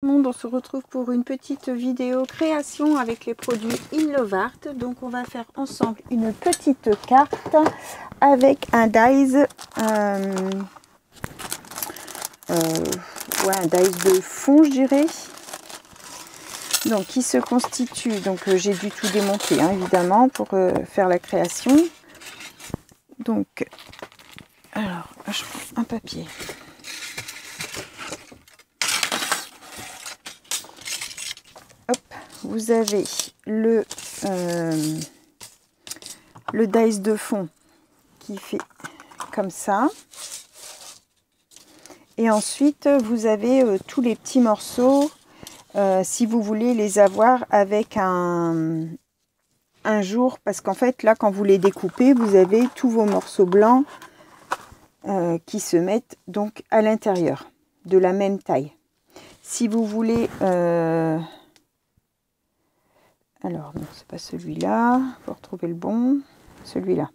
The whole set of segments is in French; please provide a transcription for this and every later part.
On se retrouve pour une petite vidéo création avec les produits In Love Art. Donc on va faire ensemble une petite carte avec un dies, un dies de fond, je dirais. Donc qui se constitue, donc j'ai dû tout démonter hein, évidemment pour faire la création. Donc alors je prends un papier. Vous avez le dies de fond qui fait comme ça. Et ensuite, vous avez tous les petits morceaux, si vous voulez les avoir avec un jour. Parce qu'en fait, là, quand vous les découpez, vous avez tous vos morceaux blancs qui se mettent donc à l'intérieur, de la même taille. Si vous voulez... alors, non, c'est pas celui-là. Il faut retrouver le bon. Celui-là.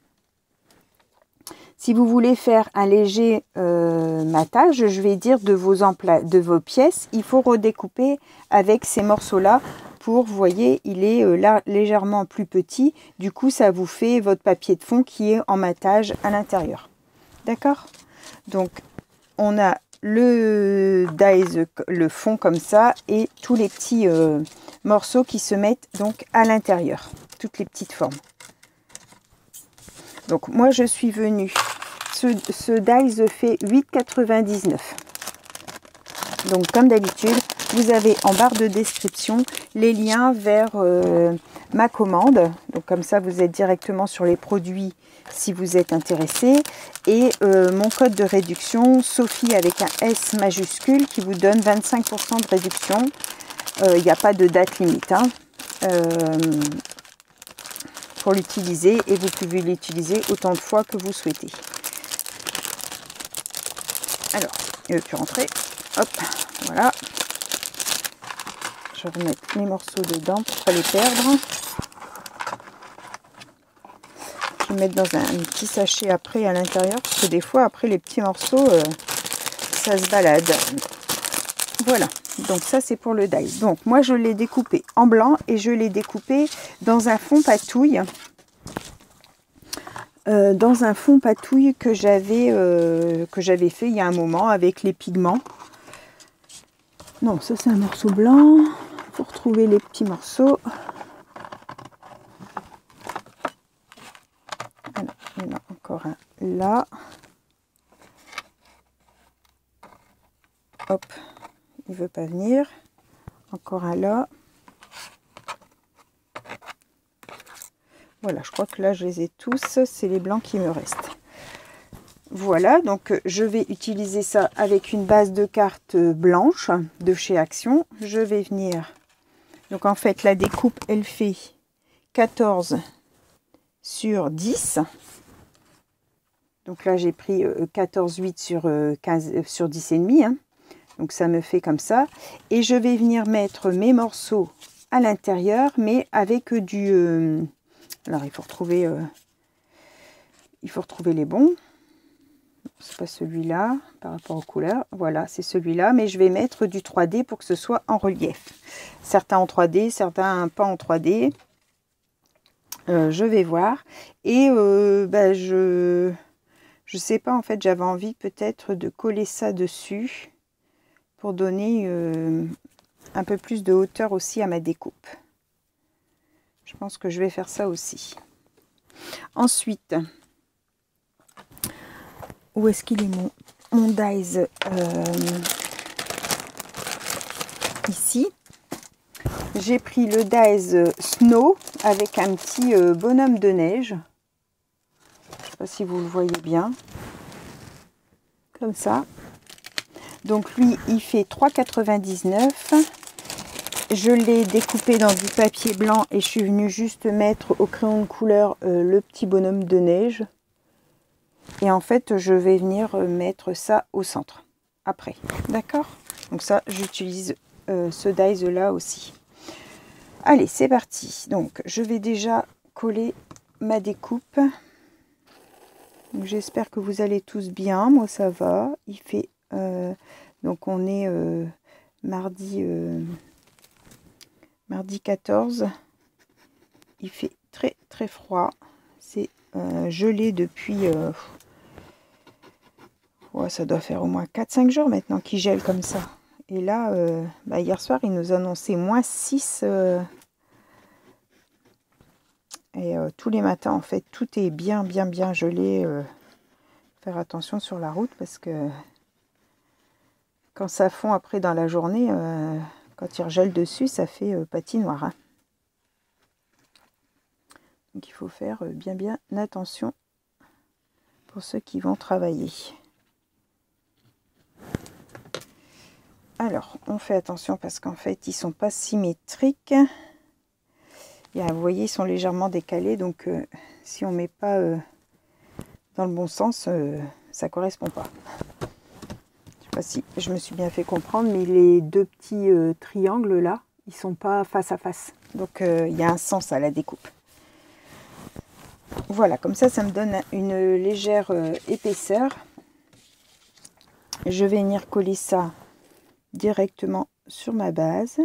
Si vous voulez faire un léger matage, je vais dire de vos pièces, il faut redécouper avec ces morceaux-là pour, vous voyez, il est là légèrement plus petit. Du coup, ça vous fait votre papier de fond qui est en matage à l'intérieur. D'accord? Donc, on a le dies, le fond comme ça, et tous les petits morceaux qui se mettent donc à l'intérieur, toutes les petites formes. Donc moi je suis venue, ce dies fait 8,99. Donc comme d'habitude, vous avez en barre de description les liens vers ma commande. Donc comme ça vous êtes directement sur les produits si vous êtes intéressé. Et mon code de réduction, Sophie avec un S majuscule, qui vous donne 25% de réduction. Il n'y a pas de date limite hein, pour l'utiliser, et vous pouvez l'utiliser autant de fois que vous souhaitez. Alors, il ne veut plus rentrer. Hop, voilà. Je vais remettre mes morceaux dedans pour ne pas les perdre. Je vais mettre dans un petit sachet après à l'intérieur, parce que des fois, après les petits morceaux, ça se balade. Voilà, donc ça c'est pour le dies. Donc moi je l'ai découpé en blanc et je l'ai découpé dans un fond patouille. Dans un fond patouille que j'avais fait il y a un moment avec les pigments. Non, ça c'est un morceau blanc. Il faut retrouver les petits morceaux. Alors, il y en a encore un là. Hop, il veut pas venir. Encore un là. Voilà, je crois que là je les ai tous, c'est les blancs qui me restent. Voilà, donc je vais utiliser ça avec une base de cartes blanche de chez Action. Je vais venir, donc en fait la découpe elle fait 14 sur 10. Donc là j'ai pris 14,8 sur 15 sur 10 et demi, hein. Donc ça me fait comme ça. Et je vais venir mettre mes morceaux à l'intérieur, mais avec du... alors il faut retrouver les bons. C'est pas celui-là par rapport aux couleurs. Voilà, c'est celui-là, mais je vais mettre du 3D pour que ce soit en relief. Certains en 3D, certains pas en 3D. Je vais voir. Et je sais pas, en fait, j'avais envie peut-être de coller ça dessus pour donner un peu plus de hauteur aussi à ma découpe. Je pense que je vais faire ça aussi. Ensuite, où est-ce qu'il est mon dies ici. J'ai pris le dies Snow avec un petit bonhomme de neige. Je ne sais pas si vous le voyez bien. Comme ça. Donc lui, il fait 3,99 €. Je l'ai découpé dans du papier blanc et je suis venue juste mettre au crayon de couleur le petit bonhomme de neige. Et en fait, je vais venir mettre ça au centre après. D'accord? Donc ça, j'utilise ce dies là aussi. Allez, c'est parti. Donc, je vais déjà coller ma découpe. J'espère que vous allez tous bien. Moi, ça va. Il fait... donc, on est mardi 14. Il fait très très froid. C'est gelé depuis... ouais, ça doit faire au moins 4-5 jours maintenant qu'il gèle comme ça. Et là, hier soir, il nous annonçait -6. Et tous les matins, en fait, tout est bien gelé. Faire attention sur la route parce que quand ça fond après dans la journée, quand il regèle dessus, ça fait patinoire. Hein. Donc il faut faire bien attention pour ceux qui vont travailler. Alors, on fait attention parce qu'en fait, ils sont pas symétriques. Vous voyez, ils sont légèrement décalés, donc si on met pas dans le bon sens, ça correspond pas. Je sais pas si je me suis bien fait comprendre, mais les deux petits triangles là, ils sont pas face à face. Donc il y a un sens à la découpe. Voilà, comme ça me donne une légère épaisseur. Je vais venir coller ça directement sur ma base.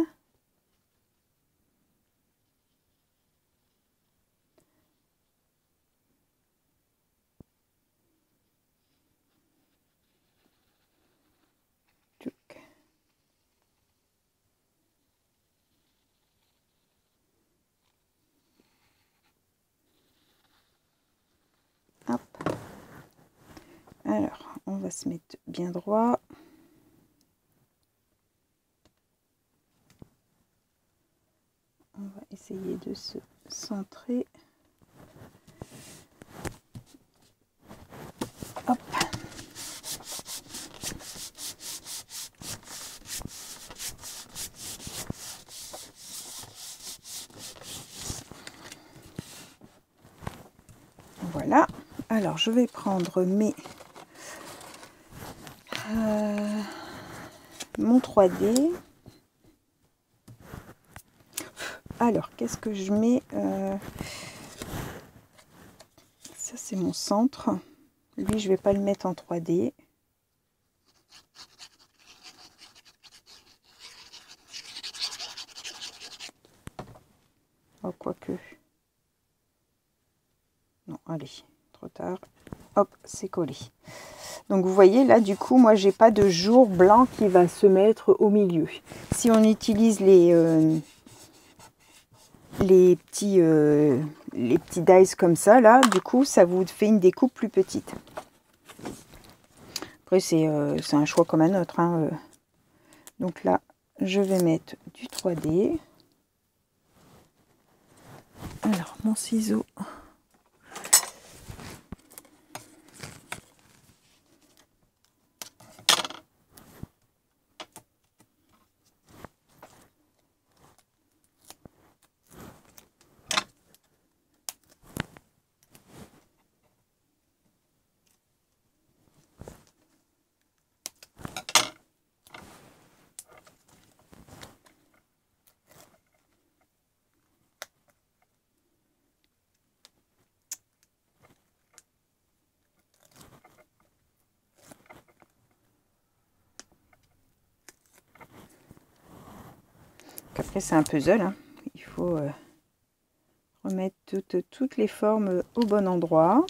Hop. Alors, on va se mettre bien droit. On va essayer de se centrer. Hop. Voilà. Alors, je vais prendre mon 3D. Alors, qu'est-ce que je mets ça, c'est mon centre. Lui, je vais pas le mettre en 3D. Oh, quoique. Non, allez, trop tard. Hop, c'est collé. Donc, vous voyez, là, du coup, moi, j'ai pas de jour blanc qui va se mettre au milieu. Si on utilise les petits dies comme ça, là, du coup, ça vous fait une découpe plus petite. Après, c'est un choix comme un autre. Hein. Donc là, je vais mettre du 3D. Alors, mon ciseau. Après, c'est un puzzle. Hein. Il faut remettre toutes les formes au bon endroit.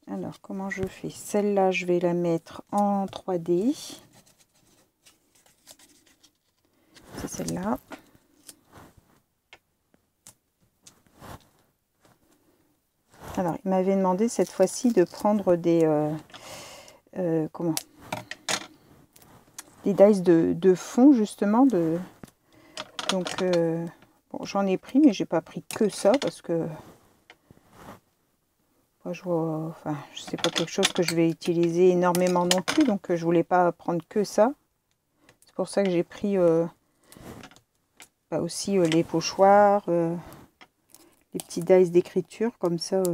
Alors, comment je fais? Celle-là, je vais la mettre en 3D. C'est celle-là. Alors, il m'avait demandé cette fois-ci de prendre des... des dies de fond, justement. Donc, bon, j'en ai pris, mais j'ai pas pris que ça, parce que... Enfin, c'est pas quelque chose que je vais utiliser énormément non plus, donc je voulais pas prendre que ça. C'est pour ça que j'ai pris aussi les pochoirs, les petits dies d'écriture, comme ça, ça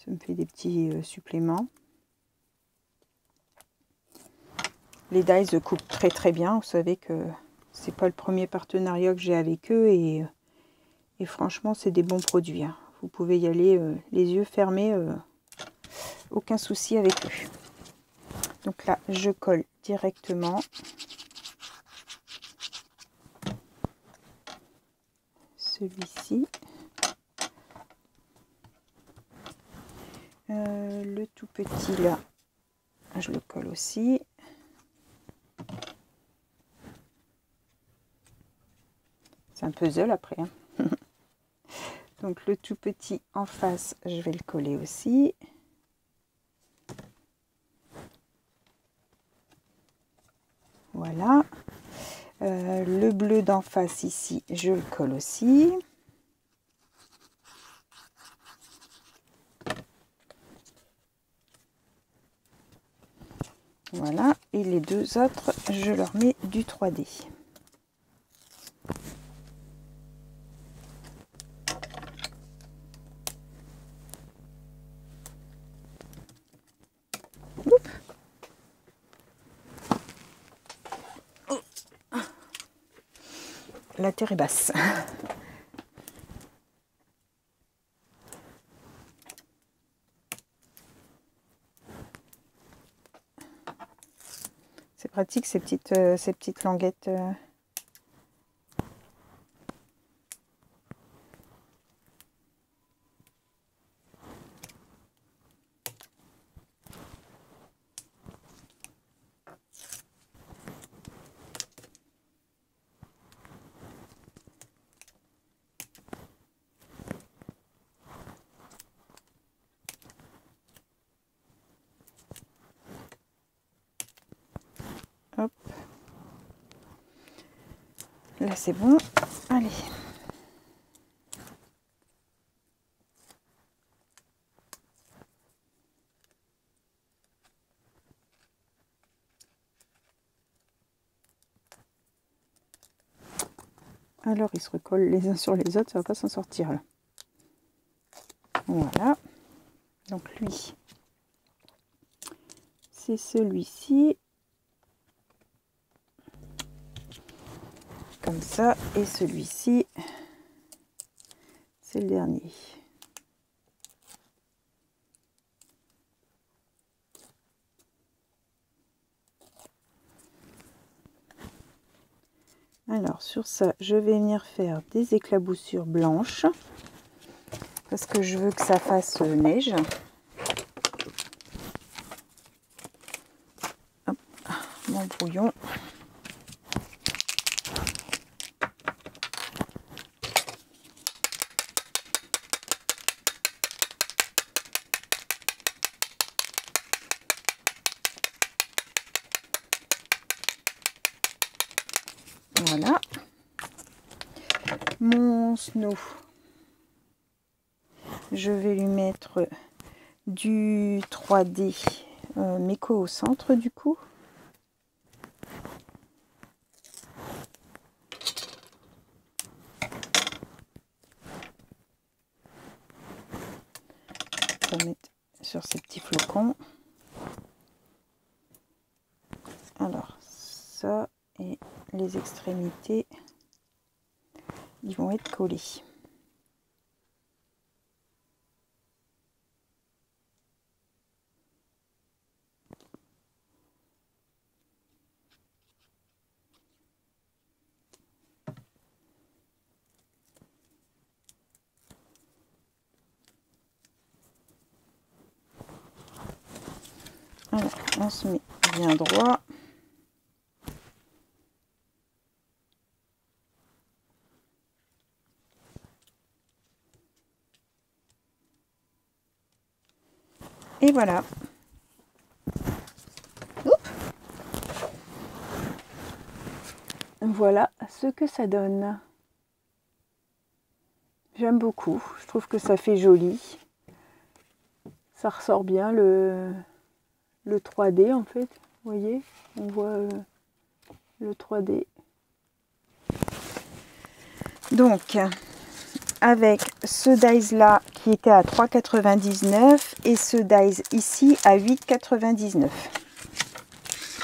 me fait des petits suppléments. Les dies coupent très bien, vous savez que c'est pas le premier partenariat que j'ai avec eux, et franchement c'est des bons produits. Hein. Vous pouvez y aller les yeux fermés, aucun souci avec eux. Donc là, je colle directement. Celui-ci. Le tout petit là, je le colle aussi. C'est un puzzle après. Hein. Donc le tout petit en face, je vais le coller aussi. Voilà. Le bleu d'en face ici, je le colle aussi. Voilà. Et les deux autres, je leur mets du 3D. La terre est basse. C'est pratique ces petites languettes. Hop. Là c'est bon. Allez. Alors ils se recollent les uns sur les autres, ça va pas s'en sortir là. Voilà. Donc lui, c'est celui-ci. Comme ça. Et celui-ci, c'est le dernier. Alors sur ça, je vais venir faire des éclaboussures blanches parce que je veux que ça fasse neige. Hop, mon brouillon. Voilà. Mon snow, je vais lui mettre du 3D Meco au centre du coup. On va mettre sur ces petits flocons. Alors ça et les extrémités, ils vont être collés. Alors, on se met bien droit. Et voilà. Oups. Voilà ce que ça donne. J'aime beaucoup. Je trouve que ça fait joli. Ça ressort bien le 3D en fait. Vous voyez, on voit le 3D. Donc, avec ce dies là qui était à 3,99 et ce dies ici à 8,99.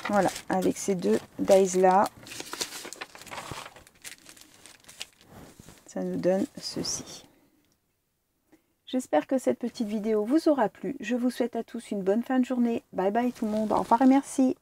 Voilà, avec ces deux dies là, ça nous donne ceci. J'espère que cette petite vidéo vous aura plu. Je vous souhaite à tous une bonne fin de journée. Bye bye tout le monde. Au revoir et merci.